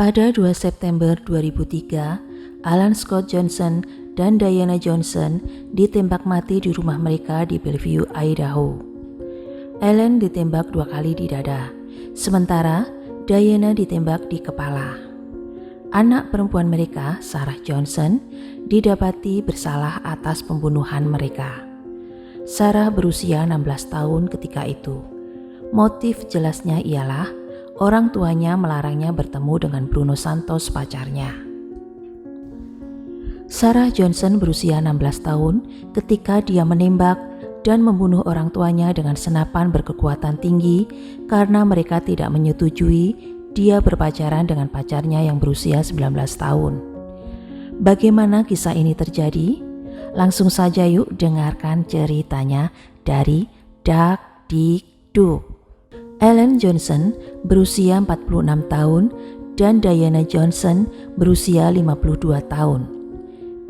Pada 2 September 2003, Alan Scott Johnson dan Diana Johnson ditembak mati di rumah mereka di Bellevue, Idaho. Alan ditembak 2 kali di dada, sementara Diana ditembak di kepala. Anak perempuan mereka, Sarah Johnson, didapati bersalah atas pembunuhan mereka. Sarah berusia 16 tahun ketika itu. Motif jelasnya ialah orang tuanya melarangnya bertemu dengan Bruno Santos, pacarnya. Sarah Johnson berusia 16 tahun ketika dia menembak dan membunuh orang tuanya dengan senapan berkekuatan tinggi karena mereka tidak menyetujui dia berpacaran dengan pacarnya yang berusia 19 tahun. Bagaimana kisah ini terjadi? Langsung saja yuk dengarkan ceritanya dari Dakdikduk. Alan Johnson berusia 46 tahun dan Diana Johnson berusia 52 tahun.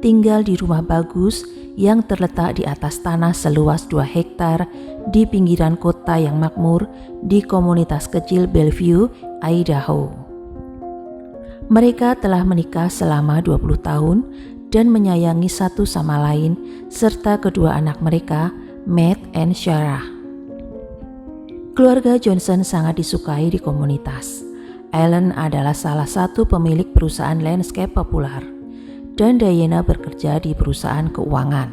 Tinggal di rumah bagus yang terletak di atas tanah seluas 2 hektar di pinggiran kota yang makmur di komunitas kecil Bellevue, Idaho. Mereka telah menikah selama 20 tahun dan menyayangi satu sama lain serta kedua anak mereka, Matt and Sarah. Keluarga Johnson sangat disukai di komunitas. Alan adalah salah satu pemilik perusahaan landscape populer dan Diana bekerja di perusahaan keuangan.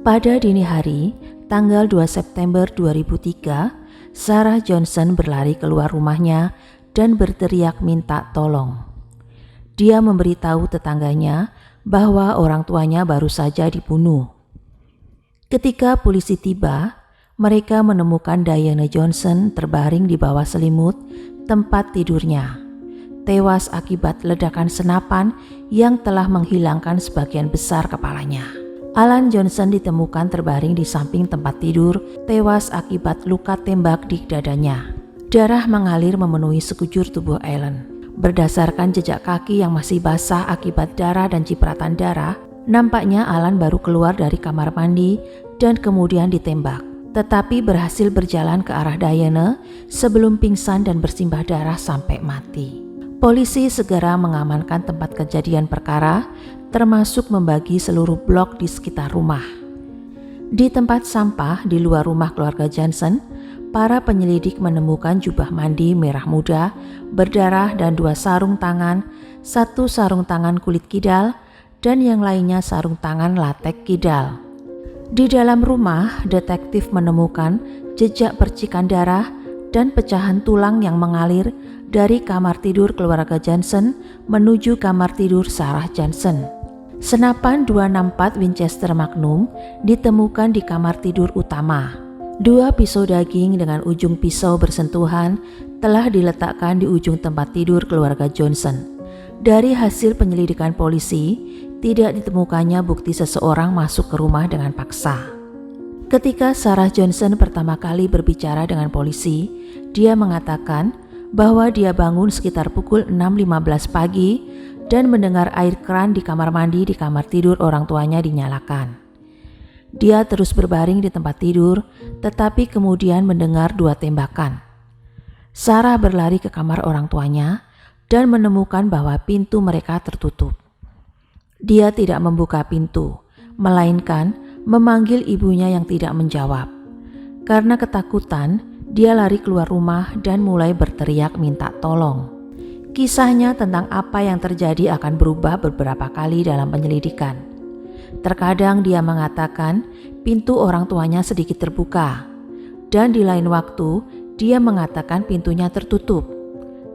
Pada dini hari, tanggal 2 September 2003, Sarah Johnson berlari keluar rumahnya dan berteriak minta tolong. Dia memberitahu tetangganya bahwa orang tuanya baru saja dibunuh. Ketika polisi tiba, mereka menemukan Diana Johnson terbaring di bawah selimut tempat tidurnya, tewas akibat ledakan senapan yang telah menghilangkan sebagian besar kepalanya. Alan Johnson ditemukan terbaring di samping tempat tidur, tewas akibat luka tembak di dadanya. Darah mengalir memenuhi sekujur tubuh Alan. Berdasarkan jejak kaki yang masih basah akibat darah dan cipratan darah, nampaknya Alan baru keluar dari kamar mandi dan kemudian ditembak, tetapi berhasil berjalan ke arah Diana sebelum pingsan dan bersimbah darah sampai mati. Polisi segera mengamankan tempat kejadian perkara, termasuk membagi seluruh blok di sekitar rumah. Di tempat sampah di luar rumah keluarga Johnson, para penyelidik menemukan jubah mandi merah muda, berdarah dan 2 sarung tangan, 1 sarung tangan kulit kidal, dan yang lainnya sarung tangan latek kidal. Di dalam rumah, detektif menemukan jejak percikan darah dan pecahan tulang yang mengalir dari kamar tidur keluarga Johnson menuju kamar tidur Sarah Johnson. Senapan 264 Winchester Magnum ditemukan di kamar tidur utama. 2 pisau daging dengan ujung pisau bersentuhan telah diletakkan di ujung tempat tidur keluarga Johnson. Dari hasil penyelidikan polisi, tidak ditemukannya bukti seseorang masuk ke rumah dengan paksa. Ketika Sarah Johnson pertama kali berbicara dengan polisi, dia mengatakan bahwa dia bangun sekitar pukul 6.15 pagi dan mendengar air keran di kamar mandi di kamar tidur orang tuanya dinyalakan. Dia terus berbaring di tempat tidur, tetapi kemudian mendengar 2 tembakan. Sarah berlari ke kamar orang tuanya dan menemukan bahwa pintu mereka tertutup. Dia tidak membuka pintu, melainkan memanggil ibunya yang tidak menjawab. Karena ketakutan, dia lari keluar rumah dan mulai berteriak minta tolong. Kisahnya tentang apa yang terjadi akan berubah beberapa kali dalam penyelidikan. Terkadang dia mengatakan pintu orang tuanya sedikit terbuka, dan di lain waktu dia mengatakan pintunya tertutup,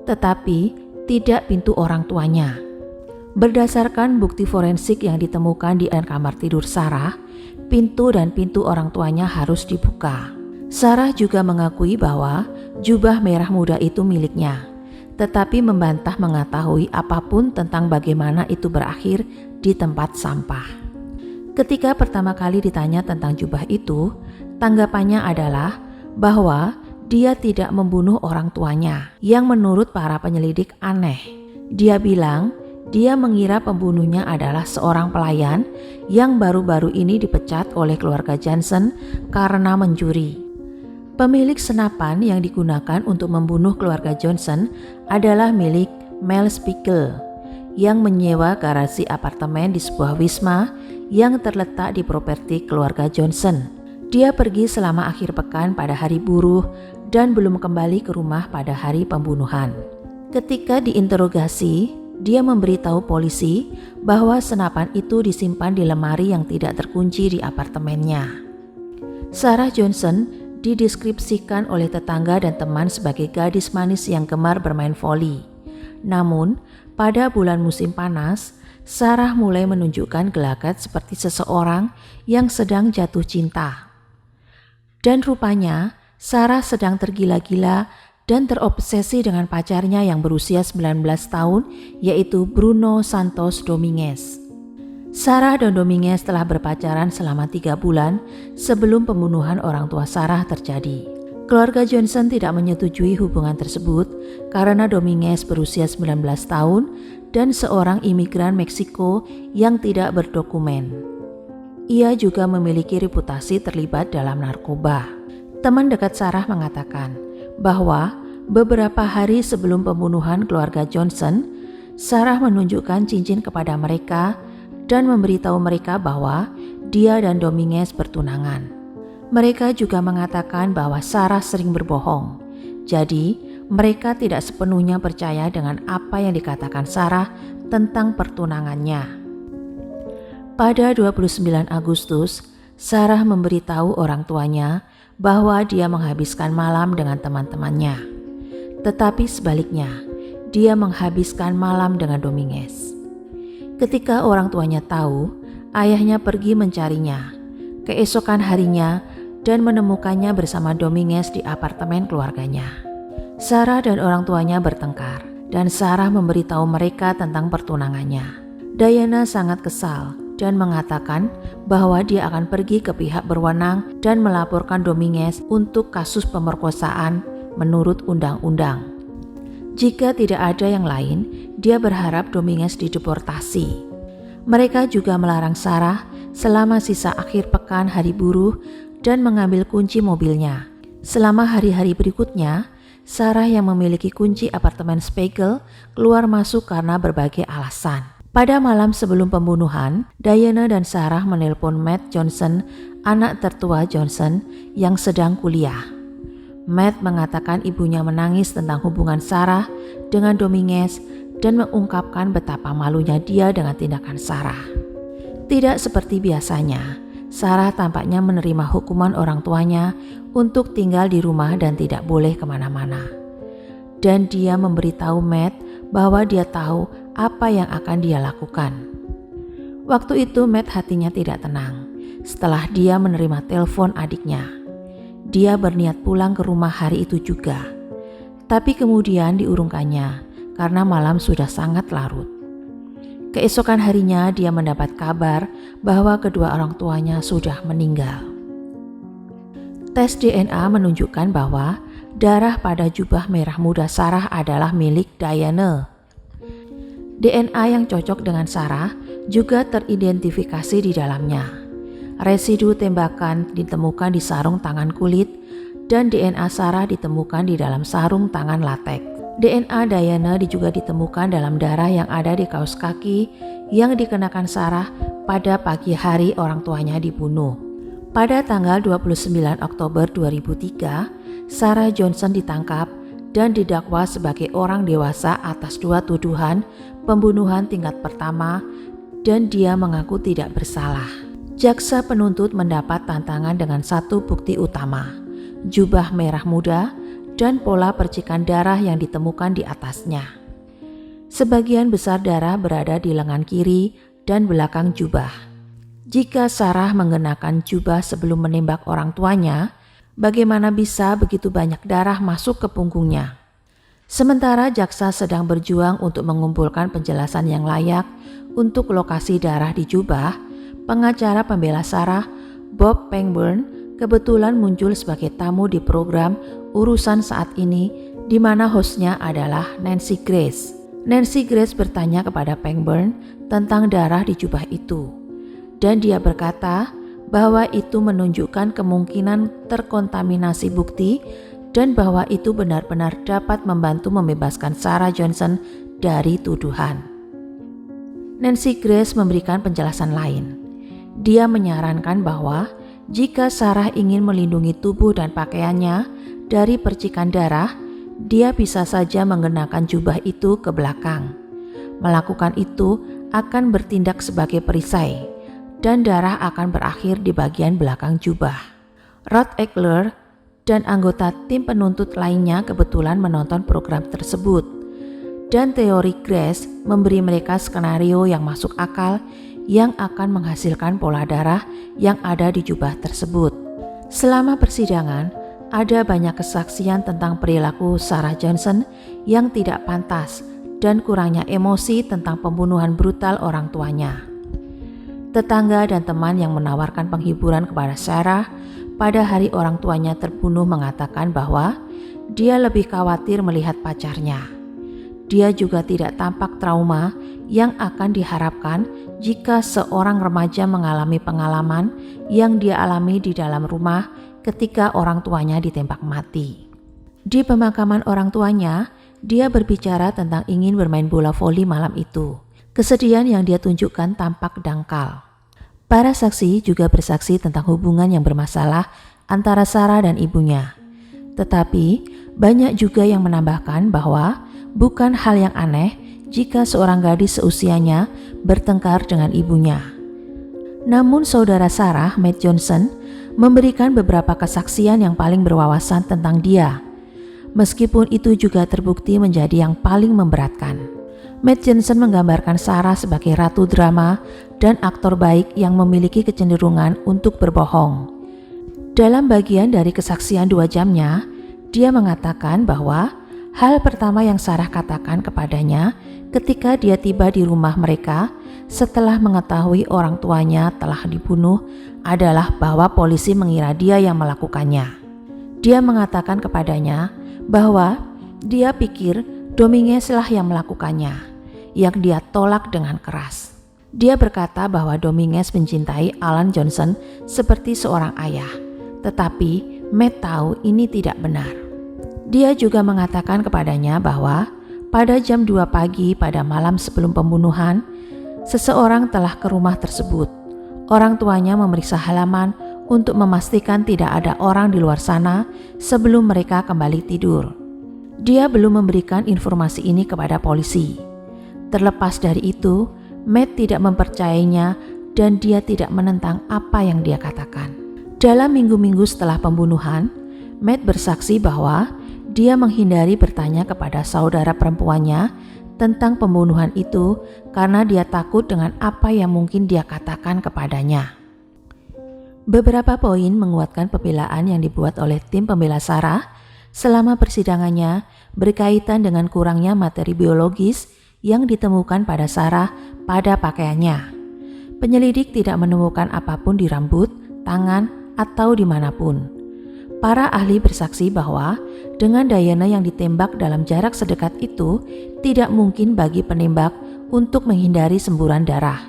tetapi tidak pintu orang tuanya. Berdasarkan bukti forensik yang ditemukan di kamar tidur Sarah, pintu dan pintu orang tuanya harus dibuka. Sarah juga mengakui bahwa jubah merah muda itu miliknya, tetapi membantah mengetahui apapun tentang bagaimana itu berakhir di tempat sampah. Ketika pertama kali ditanya tentang jubah itu, tanggapannya adalah bahwa dia tidak membunuh orang tuanya, yang menurut para penyelidik aneh. Dia bilang dia mengira pembunuhnya adalah seorang pelayan yang baru-baru ini dipecat oleh keluarga Johnson karena mencuri. Pemilik senapan yang digunakan untuk membunuh keluarga Johnson adalah milik Mel Spiegel yang menyewa garasi apartemen di sebuah wisma yang terletak di properti keluarga Johnson. Dia pergi selama akhir pekan pada hari buruh dan belum kembali ke rumah pada hari pembunuhan. Ketika diinterogasi, dia memberitahu polisi bahwa senapan itu disimpan di lemari yang tidak terkunci di apartemennya. Sarah Johnson dideskripsikan oleh tetangga dan teman sebagai gadis manis yang gemar bermain voli. Namun, pada bulan musim panas, Sarah mulai menunjukkan gelagat seperti seseorang yang sedang jatuh cinta. Dan rupanya, Sarah sedang tergila-gila dan terobsesi dengan pacarnya yang berusia 19 tahun, yaitu Bruno Santos Dominguez. Sarah dan Dominguez telah berpacaran selama 3 bulan sebelum pembunuhan orang tua Sarah terjadi. Keluarga Johnson tidak menyetujui hubungan tersebut karena Dominguez berusia 19 tahun dan seorang imigran Meksiko yang tidak berdokumen. Ia juga memiliki reputasi terlibat dalam narkoba. Teman dekat Sarah mengatakan bahwa beberapa hari sebelum pembunuhan keluarga Johnson, Sarah menunjukkan cincin kepada mereka dan memberitahu mereka bahwa dia dan Dominguez bertunangan. Mereka juga mengatakan bahwa Sarah sering berbohong. Jadi, mereka tidak sepenuhnya percaya dengan apa yang dikatakan Sarah tentang pertunangannya. Pada 29 Agustus, Sarah memberitahu orang tuanya bahwa dia menghabiskan malam dengan teman-temannya. Tetapi sebaliknya, dia menghabiskan malam dengan Dominguez. Ketika orang tuanya tahu, ayahnya pergi mencarinya keesokan harinya dan menemukannya bersama Dominguez di apartemen keluarganya. Sarah dan orang tuanya bertengkar dan Sarah memberitahu mereka tentang pertunangannya. Diana sangat kesal dan mengatakan bahwa dia akan pergi ke pihak berwenang dan melaporkan Dominguez untuk kasus pemerkosaan menurut undang-undang. Jika tidak ada yang lain, dia berharap Dominguez dideportasi. Mereka juga melarang Sarah selama sisa akhir pekan hari buruh dan mengambil kunci mobilnya. Selama hari-hari berikutnya, Sarah yang memiliki kunci apartemen Spiegel keluar masuk karena berbagai alasan. Pada malam sebelum pembunuhan, Diana dan Sarah menelpon Matt Johnson, anak tertua Johnson yang sedang kuliah. Matt mengatakan ibunya menangis tentang hubungan Sarah dengan Dominguez dan mengungkapkan betapa malunya dia dengan tindakan Sarah. Tidak seperti biasanya, Sarah tampaknya menerima hukuman orang tuanya untuk tinggal di rumah dan tidak boleh kemana-mana. Dan dia memberitahu Matt bahwa dia tahu apa yang akan dia lakukan. Waktu itu Matt hatinya tidak tenang setelah dia menerima telepon adiknya. Dia berniat pulang ke rumah hari itu juga, tapi kemudian diurungkannya karena malam sudah sangat larut. Keesokan harinya dia mendapat kabar bahwa kedua orang tuanya sudah meninggal. Tes DNA menunjukkan bahwa darah pada jubah merah muda Sarah adalah milik Diana. DNA yang cocok dengan Sarah juga teridentifikasi di dalamnya. Residu tembakan ditemukan di sarung tangan kulit dan DNA Sarah ditemukan di dalam sarung tangan latex. DNA Diana juga ditemukan dalam darah yang ada di kaos kaki yang dikenakan Sarah pada pagi hari orang tuanya dibunuh. Pada tanggal 29 Oktober 2003, Sarah Johnson ditangkap dan didakwa sebagai orang dewasa atas 2 tuduhan pembunuhan tingkat pertama dan dia mengaku tidak bersalah. Jaksa penuntut mendapat tantangan dengan 1 bukti utama, jubah merah muda dan pola percikan darah yang ditemukan di atasnya. Sebagian besar darah berada di lengan kiri dan belakang jubah. Jika Sarah mengenakan jubah sebelum menembak orang tuanya, Bagaimana bisa begitu banyak darah masuk ke punggungnya? Sementara jaksa sedang berjuang untuk mengumpulkan penjelasan yang layak untuk lokasi darah di jubah, pengacara pembela Sarah, Bob Pangburn, kebetulan muncul sebagai tamu di program Urusan Saat Ini, di mana hostnya adalah Nancy Grace. Nancy Grace bertanya kepada Pangburn tentang darah di jubah itu, dan dia berkata bahwa itu menunjukkan kemungkinan terkontaminasi bukti dan bahwa itu benar-benar dapat membantu membebaskan Sarah Johnson dari tuduhan. Nancy Grace memberikan penjelasan lain. Dia menyarankan bahwa jika Sarah ingin melindungi tubuh dan pakaiannya dari percikan darah, dia bisa saja mengenakan jubah itu ke belakang. Melakukan itu akan bertindak sebagai perisai, dan darah akan berakhir di bagian belakang jubah. Rod Eckler dan anggota tim penuntut lainnya kebetulan menonton program tersebut, dan teori Grace memberi mereka skenario yang masuk akal yang akan menghasilkan pola darah yang ada di jubah tersebut. Selama persidangan, ada banyak kesaksian tentang perilaku Sarah Johnson yang tidak pantas dan kurangnya emosi tentang pembunuhan brutal orang tuanya. Tetangga dan teman yang menawarkan penghiburan kepada Sarah pada hari orang tuanya terbunuh mengatakan bahwa dia lebih khawatir melihat pacarnya. Dia juga tidak tampak trauma yang akan diharapkan jika seorang remaja mengalami pengalaman yang dia alami di dalam rumah ketika orang tuanya ditembak mati. Di pemakaman orang tuanya, dia berbicara tentang ingin bermain bola voli malam itu. Kesedihan yang dia tunjukkan tampak dangkal. Para saksi juga bersaksi tentang hubungan yang bermasalah antara Sarah dan ibunya. Tetapi banyak juga yang menambahkan bahwa bukan hal yang aneh jika seorang gadis seusianya bertengkar dengan ibunya. Namun saudara Sarah, Matt Johnson, memberikan beberapa kesaksian yang paling berwawasan tentang dia. Meskipun itu juga terbukti menjadi yang paling memberatkan. Matt Johnson menggambarkan Sarah sebagai ratu drama dan aktor baik yang memiliki kecenderungan untuk berbohong. Dalam bagian dari kesaksian 2 jamnya, dia mengatakan bahwa hal pertama yang Sarah katakan kepadanya ketika dia tiba di rumah mereka setelah mengetahui orang tuanya telah dibunuh adalah bahwa polisi mengira dia yang melakukannya. Dia mengatakan kepadanya bahwa dia pikir Dominguez lah yang melakukannya, yang dia tolak dengan keras. Dia berkata bahwa Dominguez mencintai Alan Johnson seperti seorang ayah, tetapi Matt tahu ini tidak benar. Dia juga mengatakan kepadanya bahwa pada jam 2 pagi pada malam sebelum pembunuhan, seseorang telah ke rumah tersebut. Orang tuanya memeriksa halaman untuk memastikan tidak ada orang di luar sana sebelum mereka kembali tidur. Dia belum memberikan informasi ini kepada polisi. Terlepas dari itu, Matt tidak mempercayainya dan dia tidak menentang apa yang dia katakan. Dalam minggu-minggu setelah pembunuhan, Matt bersaksi bahwa dia menghindari bertanya kepada saudara perempuannya tentang pembunuhan itu karena dia takut dengan apa yang mungkin dia katakan kepadanya. Beberapa poin menguatkan pembelaan yang dibuat oleh tim pembela Sarah selama persidangannya berkaitan dengan kurangnya materi biologis yang ditemukan pada Sarah pada pakaiannya. Penyelidik tidak menemukan apapun di rambut, tangan, atau dimanapun. Para ahli bersaksi bahwa dengan Diana yang ditembak dalam jarak sedekat itu, tidak mungkin bagi penembak untuk menghindari semburan darah.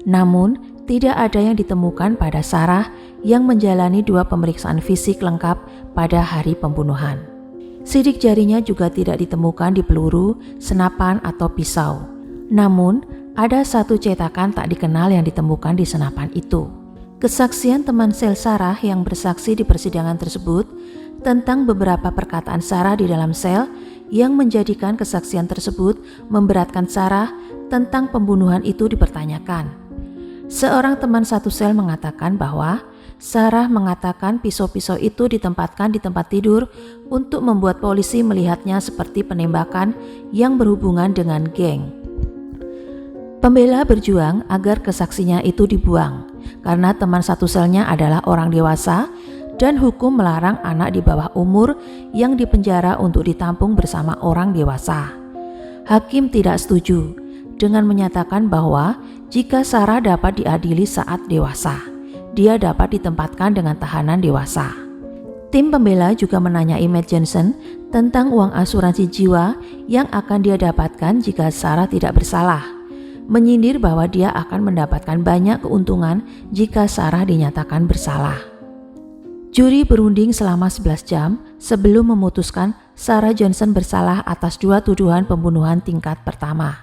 Namun, tidak ada yang ditemukan pada Sarah yang menjalani 2 pemeriksaan fisik lengkap pada hari pembunuhan. Sidik jarinya juga tidak ditemukan di peluru, senapan, atau pisau. Namun, ada 1 cetakan tak dikenal yang ditemukan di senapan itu. Kesaksian teman sel Sarah yang bersaksi di persidangan tersebut tentang beberapa perkataan Sarah di dalam sel yang menjadikan kesaksian tersebut memberatkan Sarah tentang pembunuhan itu dipertanyakan. Seorang teman satu sel mengatakan bahwa Sarah mengatakan pisau-pisau itu ditempatkan di tempat tidur untuk membuat polisi melihatnya seperti penembakan yang berhubungan dengan geng. Pembela berjuang agar kesaksinya itu dibuang karena teman satu selnya adalah orang dewasa dan hukum melarang anak di bawah umur yang dipenjara untuk ditampung bersama orang dewasa. Hakim tidak setuju dengan menyatakan bahwa jika Sarah dapat diadili saat dewasa, dia dapat ditempatkan dengan tahanan dewasa. Tim pembela juga menanyai Matt Johnson tentang uang asuransi jiwa yang akan dia dapatkan jika Sarah tidak bersalah, menyindir bahwa dia akan mendapatkan banyak keuntungan jika Sarah dinyatakan bersalah. Juri berunding selama 11 jam sebelum memutuskan Sarah Johnson bersalah atas 2 tuduhan pembunuhan tingkat pertama.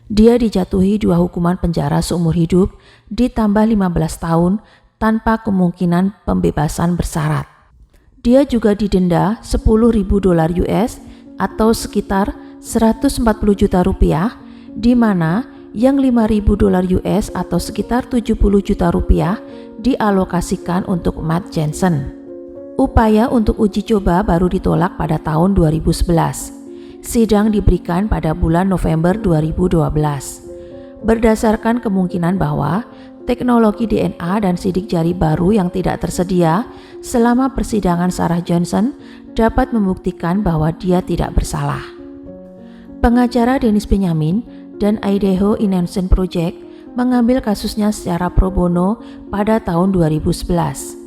Dia dijatuhi 2 hukuman penjara seumur hidup ditambah 15 tahun tanpa kemungkinan pembebasan bersyarat. Dia juga didenda $10.000 US atau sekitar 140 juta rupiah, di mana yang $5.000 US atau sekitar 70 juta rupiah dialokasikan untuk Matt Johnson. Upaya untuk uji coba baru ditolak pada tahun 2011. Sidang diberikan pada bulan November 2012. Berdasarkan kemungkinan bahwa teknologi DNA dan sidik jari baru yang tidak tersedia selama persidangan Sarah Johnson dapat membuktikan bahwa dia tidak bersalah. Pengacara Dennis Benjamin dan Idaho Innocence Project mengambil kasusnya secara pro bono pada tahun 2011.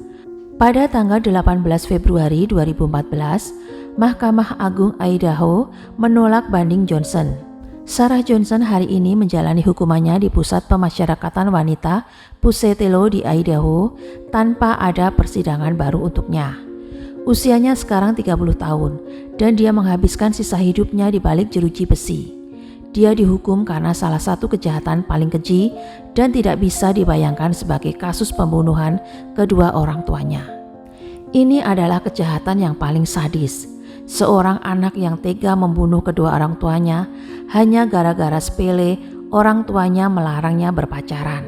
Pada tanggal 18 Februari 2014, Mahkamah Agung Idaho menolak banding Johnson. Sarah Johnson hari ini menjalani hukumannya di Pusat Pemasyarakatan Wanita Pocatello di Idaho tanpa ada persidangan baru untuknya. Usianya sekarang 30 tahun dan dia menghabiskan sisa hidupnya di balik jeruji besi. Dia dihukum karena salah satu kejahatan paling keji dan tidak bisa dibayangkan sebagai kasus pembunuhan kedua orang tuanya. Ini adalah kejahatan yang paling sadis. Seorang anak yang tega membunuh kedua orang tuanya hanya gara-gara sepele orang tuanya melarangnya berpacaran.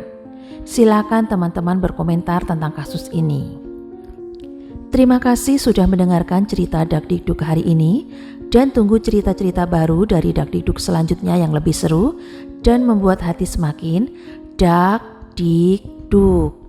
Silakan teman-teman berkomentar tentang kasus ini. Terima kasih sudah mendengarkan cerita Dakdikduk hari ini dan tunggu cerita-cerita baru dari Dakdikduk selanjutnya yang lebih seru dan membuat hati semakin Dakdikduk.